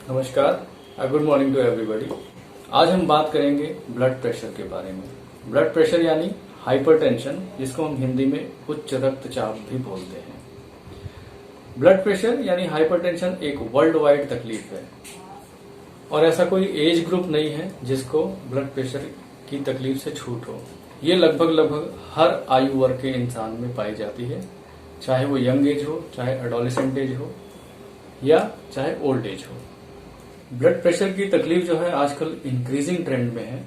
नमस्कार, good morning to everybody. आज हम बात करेंगे ब्लड प्रेशर के बारे में। ब्लड प्रेशर यानी हाइपरटेंशन, जिसको हम हिंदी में उच्च रक्तचाप भी बोलते हैं। ब्लड प्रेशर यानी हाइपरटेंशन एक वर्ल्ड वाइड तकलीफ है और ऐसा कोई एज ग्रुप नहीं है जिसको ब्लड प्रेशर की तकलीफ से छूट हो। ये लगभग हर आयु वर्ग के इंसान में पाई जाती है, चाहे वो यंग एज हो, चाहे एडोलेसेंट एज हो या चाहे ओल्ड एज हो। ब्लड प्रेशर की तकलीफ जो है आजकल इंक्रीजिंग ट्रेंड में है।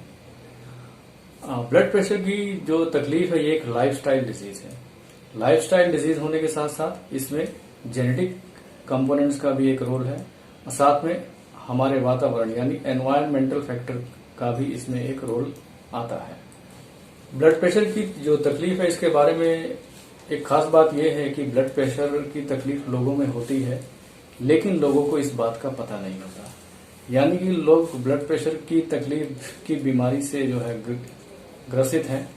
ब्लड प्रेशर की जो तकलीफ है ये एक लाइफस्टाइल डिजीज है। लाइफस्टाइल डिजीज होने के साथ साथ इसमें जेनेटिक कंपोनेंट्स का भी एक रोल है और साथ में हमारे वातावरण यानी एनवायरमेंटल फैक्टर का भी इसमें एक रोल आता है। ब्लड प्रेशर की जो तकलीफ है इसके बारे में एक खास बात यह है कि ब्लड प्रेशर की तकलीफ लोगों में होती है, लेकिन लोगों को इस बात का पता नहीं होता। यानी कि लोग ब्लड प्रेशर की तकलीफ की बीमारी से जो है ग्रसित हैं,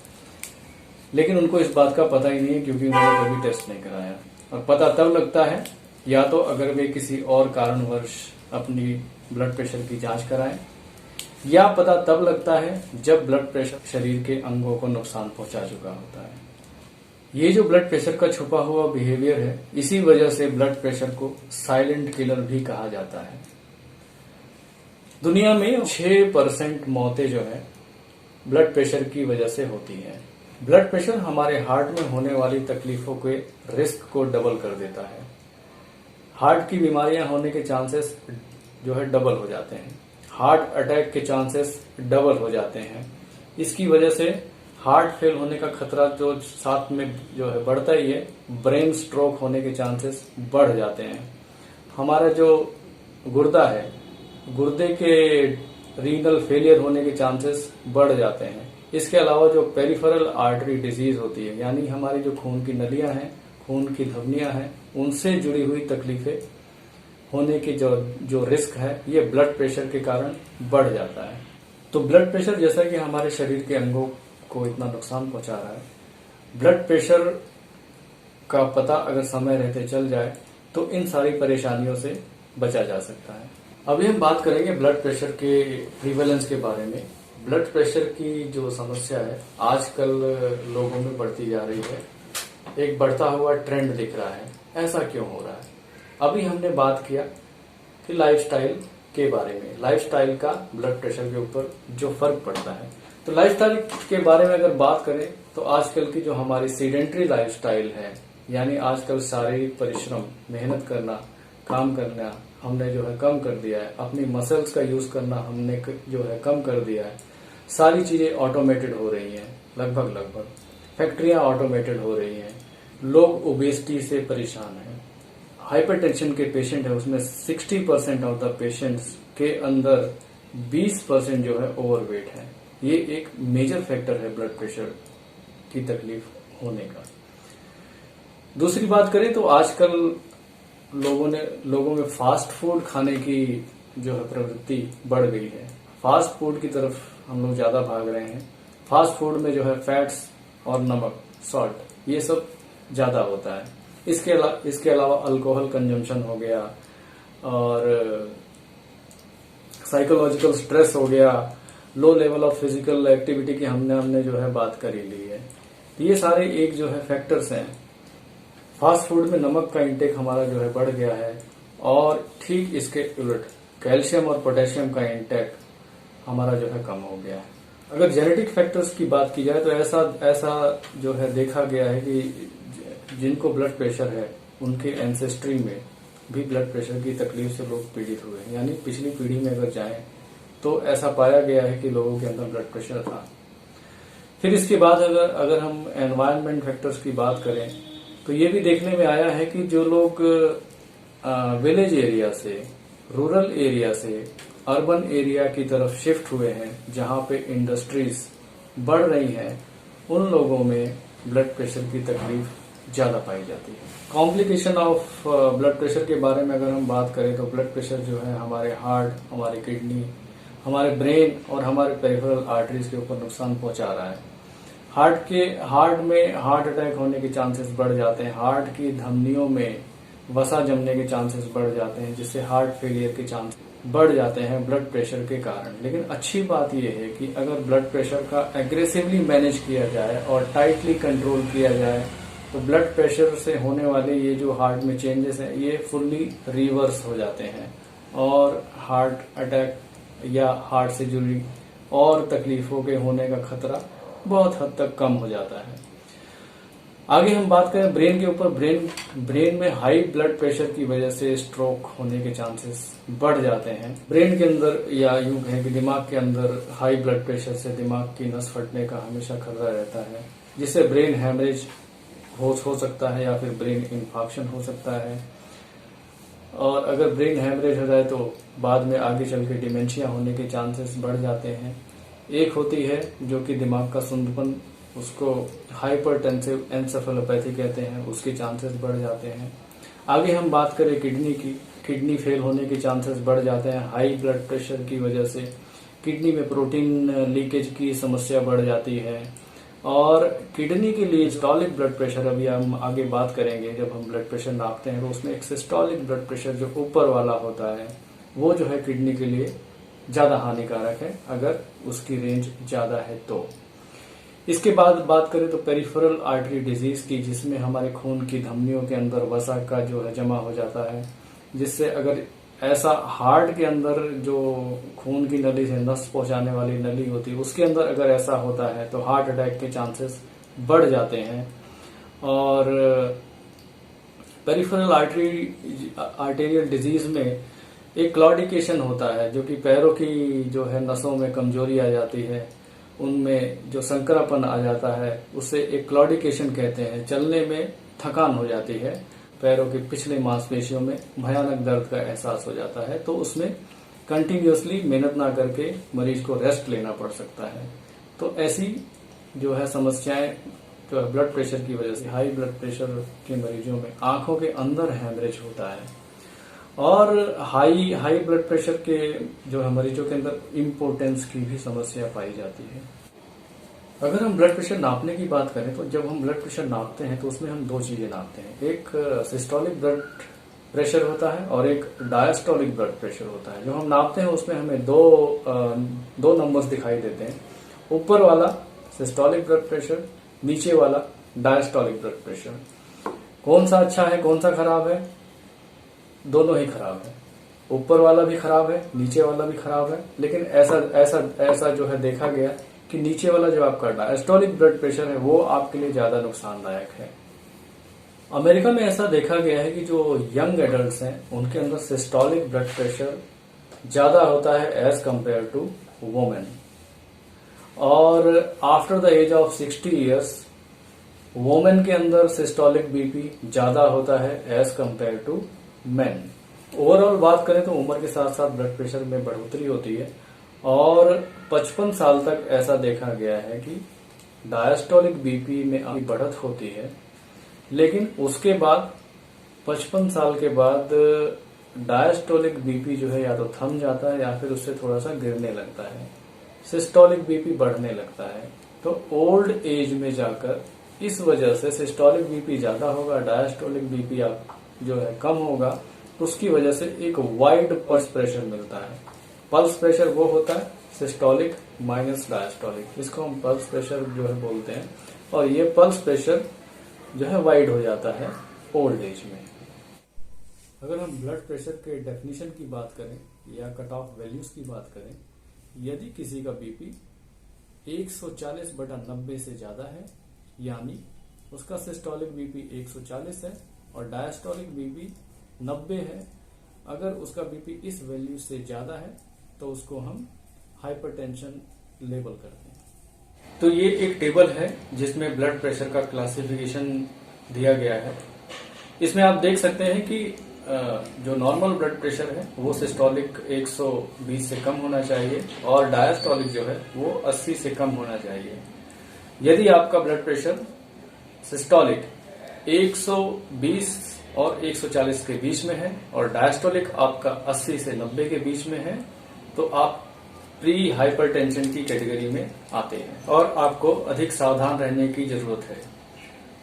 लेकिन उनको इस बात का पता ही नहीं है क्योंकि उन्होंने कभी टेस्ट नहीं कराया। और पता तब लगता है या तो अगर वे किसी और कारणवश अपनी ब्लड प्रेशर की जांच कराएं, या पता तब लगता है जब ब्लड प्रेशर शरीर के अंगों को नुकसान पहुंचा चुका होता है। ये जो ब्लड प्रेशर का छुपा हुआ बिहेवियर है, इसी वजह से ब्लड प्रेशर को साइलेंट किलर भी कहा जाता है। दुनिया में 6% मौतें जो है ब्लड प्रेशर की वजह से होती हैं। ब्लड प्रेशर हमारे हार्ट में होने वाली तकलीफों के रिस्क को डबल कर देता है। हार्ट की बीमारियां होने के चांसेस जो है डबल हो जाते हैं। हार्ट अटैक के चांसेस डबल हो जाते हैं। इसकी वजह से हार्ट फेल होने का खतरा जो साथ में जो है बढ़ता ही है। ब्रेन स्ट्रोक होने के चांसेस बढ़ जाते हैं। हमारा जो गुर्दा है, गुर्दे के रीनल फेलियर होने के चांसेस बढ़ जाते हैं। इसके अलावा जो पेरिफेरल आर्टरी डिजीज होती है, यानी हमारी जो खून की नलियां हैं, खून की धमनियां हैं, उनसे जुड़ी हुई तकलीफें होने की जो रिस्क है, ये ब्लड प्रेशर के कारण बढ़ जाता है। तो ब्लड प्रेशर जैसा कि हमारे शरीर के अंगों को इतना नुकसान पहुंचा रहा है, ब्लड प्रेशर का पता अगर समय रहते चल जाए तो इन सारी परेशानियों से बचा जा सकता है। अभी हम बात करेंगे ब्लड प्रेशर के प्रीवेलेंस के बारे में। ब्लड प्रेशर की जो समस्या है आजकल लोगों में बढ़ती जा रही है, एक बढ़ता हुआ ट्रेंड दिख रहा है। ऐसा क्यों हो रहा है? अभी हमने बात किया कि लाइफस्टाइल के बारे में, लाइफस्टाइल का ब्लड प्रेशर के ऊपर जो फर्क पड़ता है। तो लाइफस्टाइल के बारे में अगर बात करें तो आजकल की जो हमारी सीडेंट्री लाइफस्टाइल है, यानी आजकल शारीरिक परिश्रम, मेहनत करना, काम करना हमने जो है कम कर दिया है। अपनी मसल्स का यूज करना हमने जो है कम कर दिया है। सारी चीजें ऑटोमेटेड हो रही हैं, लगभग फैक्ट्रियां ऑटोमेटेड हो रही हैं। लोग ओबेसिटी से परेशान हैं। हाइपरटेंशन के पेशेंट है, उसमें 60% ऑफ द पेशेंट्स के अंदर 20% जो है ओवरवेट है। ये एक मेजर फैक्टर है ब्लड प्रेशर की तकलीफ होने का। दूसरी बात करें तो आजकल लोगों में फास्ट फूड खाने की जो है प्रवृत्ति बढ़ गई है। फास्ट फूड की तरफ हम लोग ज्यादा भाग रहे हैं। फास्ट फूड में जो है फैट्स और नमक, सॉल्ट, ये सब ज्यादा होता है। इसके अलावा अल्कोहल कंजम्पशन हो गया और साइकोलॉजिकल स्ट्रेस हो गया, low level of physical activity की हमने जो है बात कर ही ली है। तो ये सारे एक जो है फैक्टर्स हैं। फास्ट फूड में नमक का इंटेक हमारा जो है बढ़ गया है और ठीक इसके उलट कैल्शियम और पोटेशियम का इंटेक हमारा जो है कम हो गया है। अगर जेनेटिक फैक्टर्स की बात की जाए तो ऐसा जो है देखा गया है कि जिनको ब्लड प्रेशर है उनके एंसेस्ट्री में भी ब्लड प्रेशर की तकलीफ से लोग पीड़ित हुए हैं। यानी पिछली पीढ़ी में अगर जाएं तो ऐसा पाया गया है कि लोगों के अंदर ब्लड प्रेशर था। फिर इसके बाद अगर हम एनवायरमेंट फैक्टर्स की बात करें तो ये भी देखने में आया है कि जो लोग विलेज एरिया से, रूरल एरिया से अर्बन एरिया की तरफ शिफ्ट हुए हैं, जहां पे इंडस्ट्रीज बढ़ रही हैं, उन लोगों में ब्लड प्रेशर की तकलीफ ज्यादा पाई जाती है। कॉम्प्लिकेशन ऑफ ब्लड प्रेशर के बारे में अगर हम बात करें तो ब्लड प्रेशर जो है हमारे हार्ट, हमारी किडनी, हमारे ब्रेन और हमारे पेरिफेरल आर्टरीज के ऊपर नुकसान पहुंचा रहा है। हार्ट में हार्ट अटैक होने के चांसेस बढ़ जाते हैं। हार्ट की धमनियों में वसा जमने के चांसेस बढ़ जाते हैं, जिससे हार्ट फेलियर के चांस बढ़ जाते हैं ब्लड प्रेशर के कारण। लेकिन अच्छी बात यह है कि अगर ब्लड प्रेशर का एग्रेसिवली मैनेज किया जाए और टाइटली कंट्रोल किया जाए तो ब्लड प्रेशर से होने वाले ये जो हार्ट में चेंजेस हैं ये फुल्ली रिवर्स हो जाते हैं और हार्ट अटैक या हार्ट से जुड़ी और तकलीफों के होने का खतरा बहुत हद तक कम हो जाता है। आगे हम बात करें ब्रेन के ऊपर। ब्रेन में हाई ब्लड प्रेशर की वजह से स्ट्रोक होने के चांसेस बढ़ जाते हैं। ब्रेन के अंदर या यूं कहें कि दिमाग के अंदर हाई ब्लड प्रेशर से दिमाग की नस फटने का हमेशा खतरा रहता है, जिससे ब्रेन हैमरेज हो सकता है या फिर ब्रेन इन्फाक्शन हो सकता है। और अगर ब्रेन हैमरेज हो जाए तो बाद में आगे चल के डिमेंशिया होने के चांसेस बढ़ जाते हैं। एक होती है जो कि दिमाग का सुंदपन, उसको हाइपरटेंसिव एन्सेफेलोपैथी कहते हैं, उसके चांसेस बढ़ जाते हैं। आगे हम बात करें किडनी की। किडनी फेल होने के चांसेस बढ़ जाते हैं हाई ब्लड प्रेशर की वजह से। किडनी में प्रोटीन लीकेज की समस्या बढ़ जाती है और किडनी के लिए सिस्टोलिक ब्लड प्रेशर, अभी हम आगे बात करेंगे जब हम ब्लड प्रेशर नापते हैं तो उसमें एक सिस्टोलिक ब्लड प्रेशर जो ऊपर वाला होता है वो जो है किडनी के लिए ज्यादा हानिकारक है अगर उसकी रेंज ज्यादा है तो। इसके बाद बात करें तो पेरिफेरल आर्टरी डिजीज की, जिसमें हमारे खून की धमनियों के अंदर वसा का जो है जमा हो जाता है, जिससे अगर ऐसा हार्ट के अंदर जो खून की नली से नस पहुंचाने वाली नली होती है उसके अंदर अगर ऐसा होता है तो हार्ट अटैक के चांसेस बढ़ जाते हैं। और पेरिफेरल आर्टेरियल डिजीज में एक क्लॉडिकेशन होता है जो कि पैरों की जो है नसों में कमजोरी आ जाती है, उनमें जो संकरापन आ जाता है उसे एक क्लॉडिकेशन कहते हैं। चलने में थकान हो जाती है, पैरों के पिछले मांसपेशियों में भयानक दर्द का एहसास हो जाता है, तो उसमें कंटिन्यूअसली मेहनत ना करके मरीज को रेस्ट लेना पड़ सकता है। तो ऐसी जो है समस्याएं जो है ब्लड प्रेशर की वजह से, हाई ब्लड प्रेशर के मरीजों में आंखों के अंदर हैमरेज होता है और हाई ब्लड प्रेशर के जो है मरीजों के अंदर इम्पोर्टेंस की भी समस्या पाई जाती है। अगर हम ब्लड प्रेशर नापने की बात करें तो जब हम ब्लड प्रेशर नापते हैं तो उसमें हम दो चीजें नापते हैं, एक सिस्टोलिक ब्लड प्रेशर होता है और एक डायस्टोलिक ब्लड प्रेशर होता है। जो हम नापते हैं उसमें हमें दो नंबर्स दिखाई देते हैं, ऊपर वाला सिस्टोलिक ब्लड प्रेशर, नीचे वाला डायस्टोलिक ब्लड प्रेशर। कौन सा अच्छा है कौन सा खराब है? दोनों ही खराब है, ऊपर वाला भी खराब है, नीचे वाला भी खराब है। लेकिन ऐसा जो है देखा गया कि नीचे वाला जो आपका डायस्टोलिक ब्लड प्रेशर है वो आपके लिए ज्यादा नुकसानदायक है। अमेरिका में ऐसा देखा गया है कि जो यंग एडल्ट्स हैं उनके अंदर सिस्टोलिक ब्लड प्रेशर ज्यादा होता है एज कंपेयर टू वुमेन, और after the age of 60 years women के अंदर सिस्टोलिक बीपी ज्यादा होता है as compare to men. Overall बात करें तो उम्र के साथ साथ ब्लड प्रेशर में बढ़ोतरी होती है और 55 साल तक ऐसा देखा गया है कि डायस्टोलिक बीपी में बढ़त होती है, लेकिन उसके बाद 55 साल के बाद डायस्टोलिक बीपी जो है या तो थम जाता है या फिर उससे थोड़ा सा गिरने लगता है, सिस्टोलिक बीपी बढ़ने लगता है। तो ओल्ड एज में जाकर इस वजह से सिस्टोलिक बीपी ज्यादा होगा, डायस्टोलिक बीपी जो है कम होगा, उसकी वजह से एक वाइड पल्स प्रेशर मिलता है। पल्स प्रेशर वो होता है सिस्टोलिक माइनस डायस्टोलिक, इसको हम पल्स प्रेशर जो है बोलते हैं, और ये पल्स प्रेशर जो है वाइड हो जाता है ओल्ड एज में। अगर हम ब्लड प्रेशर के डेफिनेशन की बात करें या कट ऑफ वैल्यूज की बात करें, यदि किसी का बीपी 140/90 से ज्यादा है यानी उसका सिस्टोलिक बीपी 140 है और डायस्टोलिक बीपी 90 है, अगर उसका बीपी इस वैल्यू से ज्यादा है तो उसको हम हाइपरटेंशन लेबल करते हैं। तो ये एक टेबल है जिसमें ब्लड प्रेशर का क्लासिफिकेशन दिया गया है। इसमें आप देख सकते हैं कि जो नॉर्मल ब्लड प्रेशर है वो सिस्टोलिक 120 से कम होना चाहिए और डायस्टोलिक जो है वो 80 से कम होना चाहिए। यदि आपका ब्लड प्रेशर सिस्टोलिक 120 और 140 के बीच में है और डायस्टोलिक आपका 80 से 90 के बीच में है तो आप प्री हाइपरटेंशन की कैटेगरी में आते हैं और आपको अधिक सावधान रहने की जरूरत है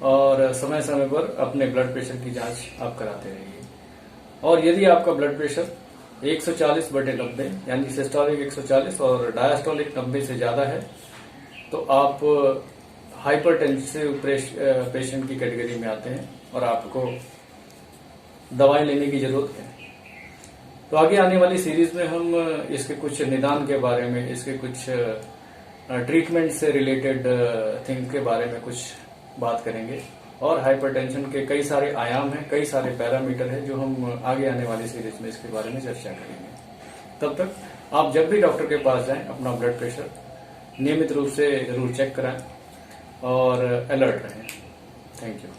और समय समय पर अपने ब्लड प्रेशर की जांच आप कराते रहिए। और यदि आपका ब्लड प्रेशर 140/90 यानी सिस्टोलिक 140 और डायस्टोलिक 90 से ज्यादा है तो आप हाइपरटेंसिव पेशेंट की कैटेगरी में आते हैं और आपको दवाई लेने की जरूरत है। तो आगे आने वाली सीरीज में हम इसके कुछ निदान के बारे में, इसके कुछ ट्रीटमेंट से रिलेटेड थिंग के बारे में कुछ बात करेंगे और हाइपरटेंशन के कई सारे आयाम हैं, कई सारे पैरामीटर हैं जो हम आगे आने वाली सीरीज में इसके बारे में चर्चा करेंगे। तब तक आप जब भी डॉक्टर के पास जाएं अपना ब्लड प्रेशर नियमित रूप से जरूर चेक कराएं और अलर्ट रहें। Thank you.